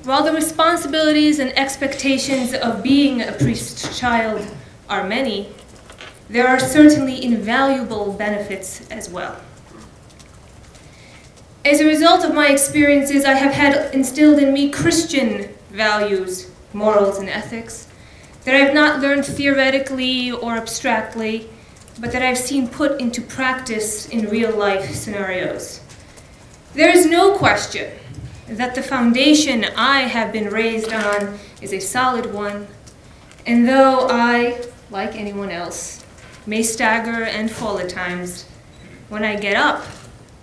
While the responsibilities and expectations of being a priest's child are many, there are certainly invaluable benefits as well. As a result of my experiences, I have had instilled in me Christian values, morals, and ethics that I have not learned theoretically or abstractly, but that I've seen put into practice in real-life scenarios. There is no question that the foundation I have been raised on is a solid one, and though I, like anyone else, may stagger and fall at times, when I get up,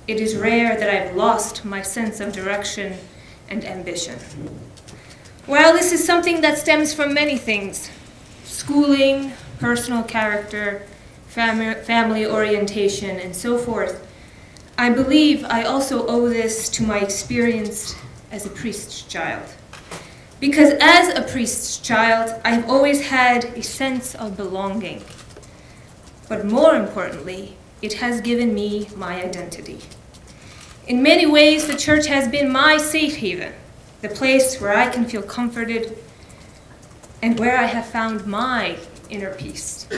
it is rare that I've lost my sense of direction and ambition. While this is something that stems from many things, schooling, personal character, family orientation, and so forth, I believe I also owe this to my experience as a priest's child. Because as a priest's child, I've always had a sense of belonging. But more importantly, it has given me my identity. In many ways, the church has been my safe haven, the place where I can feel comforted and where I have found my inner peace.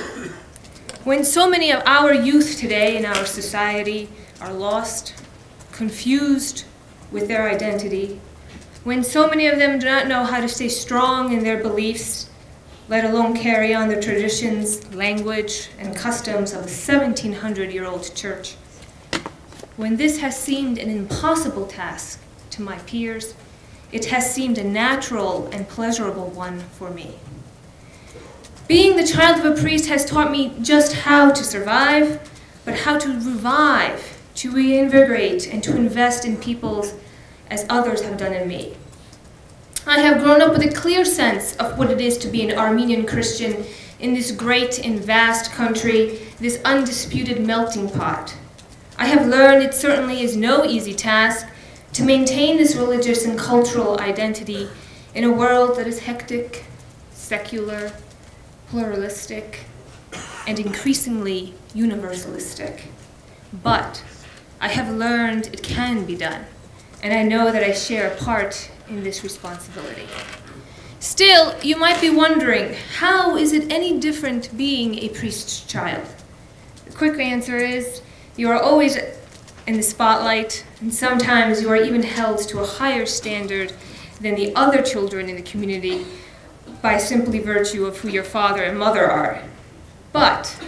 When so many of our youth today in our society are lost, confused with their identity, when so many of them do not know how to stay strong in their beliefs, let alone carry on the traditions, language, and customs of a 1700-year-old church, when this has seemed an impossible task to my peers, it has seemed a natural and pleasurable one for me. Being the child of a priest has taught me just how to survive, but how to revive, to reinvigorate, and to invest in peoples as others have done in me. I have grown up with a clear sense of what it is to be an Armenian Christian in this great and vast country, this undisputed melting pot. I have learned it certainly is no easy task to maintain this religious and cultural identity in a world that is hectic, secular, pluralistic, and increasingly universalistic. But I have learned it can be done, and I know that I share a part in this responsibility. Still, you might be wondering, how is it any different being a priest's child? The quick answer is, you are always in the spotlight, and sometimes you are even held to a higher standard than the other children in the community by simply virtue of who your father and mother are. But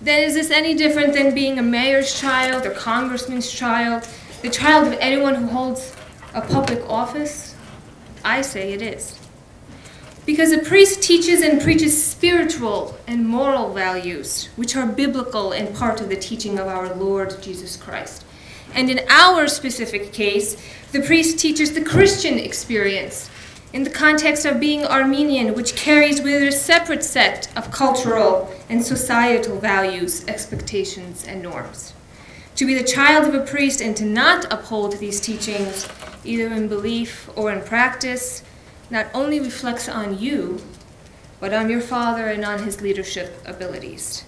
then is this any different than being a mayor's child or congressman's child, the child of anyone who holds a public office? I say it is. Because a priest teaches and preaches spiritual and moral values, which are biblical and part of the teaching of our Lord Jesus Christ. And in our specific case, the priest teaches the Christian experience in the context of being Armenian, which carries with it a separate set of cultural and societal values, expectations, and norms. To be the child of a priest and to not uphold these teachings, either in belief or in practice, not only reflects on you, but on your father and on his leadership abilities.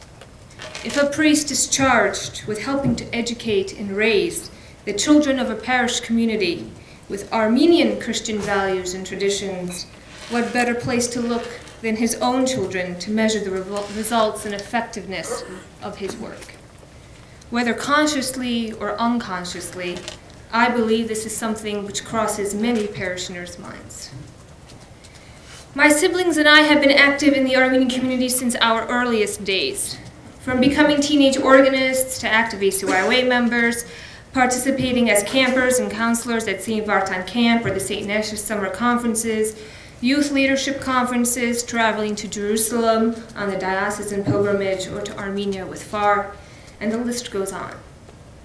If a priest is charged with helping to educate and raise the children of a parish community with Armenian Christian values and traditions, what better place to look than his own children to measure the results and effectiveness of his work? Whether consciously or unconsciously, I believe this is something which crosses many parishioners' minds. My siblings and I have been active in the Armenian community since our earliest days, from becoming teenage organists to active ACYOA members, participating as campers and counselors at St. Vartan Camp or the St. Nesh's summer conferences, youth leadership conferences, traveling to Jerusalem on the diocesan pilgrimage or to Armenia with FAR, and the list goes on.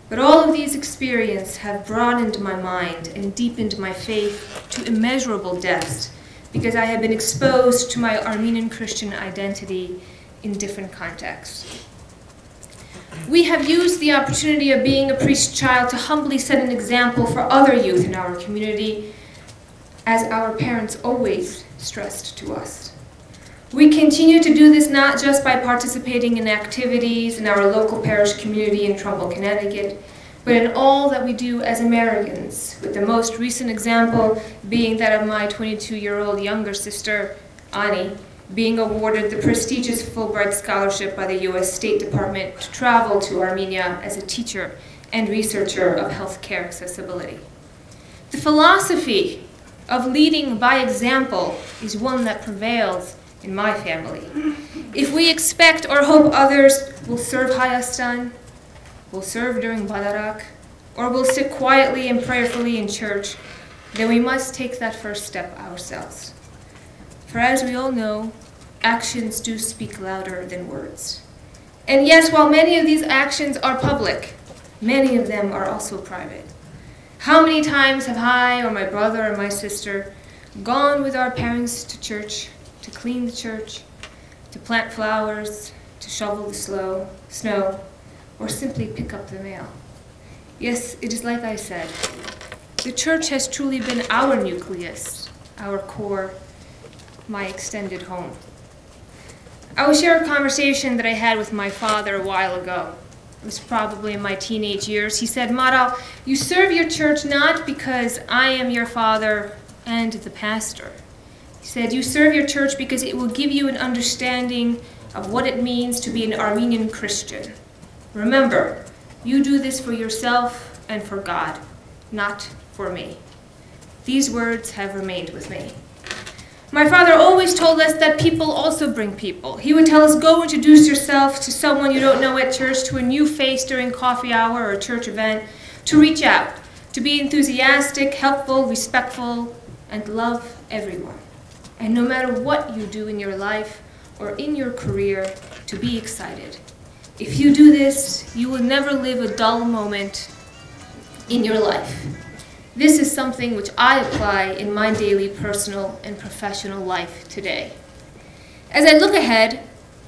But all of these experiences have broadened my mind and deepened my faith to immeasurable depths because I have been exposed to my Armenian Christian identity in different contexts. We have used the opportunity of being a priest's child to humbly set an example for other youth in our community, as our parents always stressed to us. We continue to do this not just by participating in activities in our local parish community in Trumbull, Connecticut, but in all that we do as Americans, with the most recent example being that of my 22-year-old younger sister, Ani, being awarded the prestigious Fulbright Scholarship by the U.S. State Department to travel to Armenia as a teacher and researcher of healthcare accessibility. The philosophy of leading by example is one that prevails in my family. If we expect or hope others will serve Hayastan, will serve during Badarak, or will sit quietly and prayerfully in church, then we must take that first step ourselves. For as we all know, actions do speak louder than words. And yes, while many of these actions are public, many of them are also private. How many times have I or my brother or my sister gone with our parents to church, to clean the church, to plant flowers, to shovel the snow, or simply pick up the mail? Yes, it is like I said. The church has truly been our nucleus, our core, my extended home. I will share a conversation that I had with my father a while ago. It was probably in my teenage years. He said, "Maral, you serve your church not because I am your father and the pastor." He said, "You serve your church because it will give you an understanding of what it means to be an Armenian Christian. Remember, you do this for yourself and for God, not for me." These words have remained with me. My father always told us that people also bring people. He would tell us, go introduce yourself to someone you don't know at church, to a new face during coffee hour or a church event, to reach out, to be enthusiastic, helpful, respectful, and love everyone. And no matter what you do in your life or in your career, to be excited. If you do this, you will never live a dull moment in your life. This is something which I apply in my daily personal and professional life today. As I look ahead,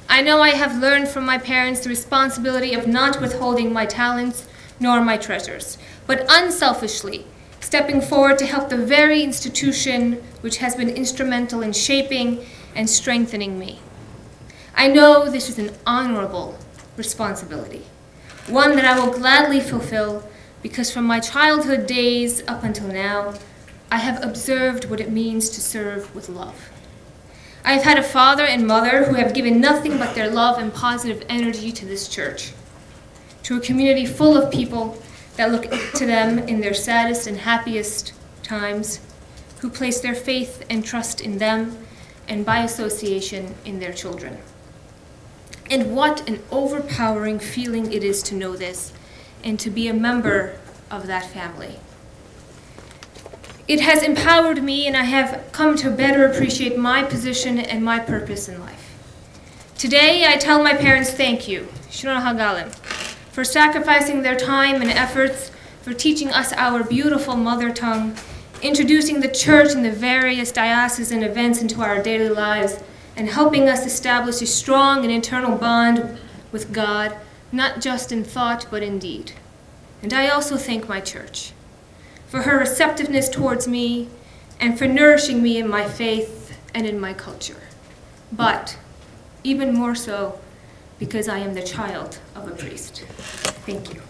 I know I have learned from my parents the responsibility of not withholding my talents nor my treasures, but unselfishly stepping forward to help the very institution which has been instrumental in shaping and strengthening me. I know this is an honorable responsibility, one that I will gladly fulfill, because from my childhood days up until now, I have observed what it means to serve with love. I have had a father and mother who have given nothing but their love and positive energy to this church, to a community full of people that look to them in their saddest and happiest times, who place their faith and trust in them, and by association in their children. And what an overpowering feeling it is to know this, and to be a member of that family. It has empowered me, and I have come to better appreciate my position and my purpose in life. Today, I tell my parents thank you, Shron Hagalim, for sacrificing their time and efforts, for teaching us our beautiful mother tongue, introducing the church and the various diocesan events into our daily lives, and helping us establish a strong and internal bond with God, not just in thought, but in deed. And I also thank my church for her receptiveness towards me and for nourishing me in my faith and in my culture. But even more so, because I am the child of a priest. Thank you.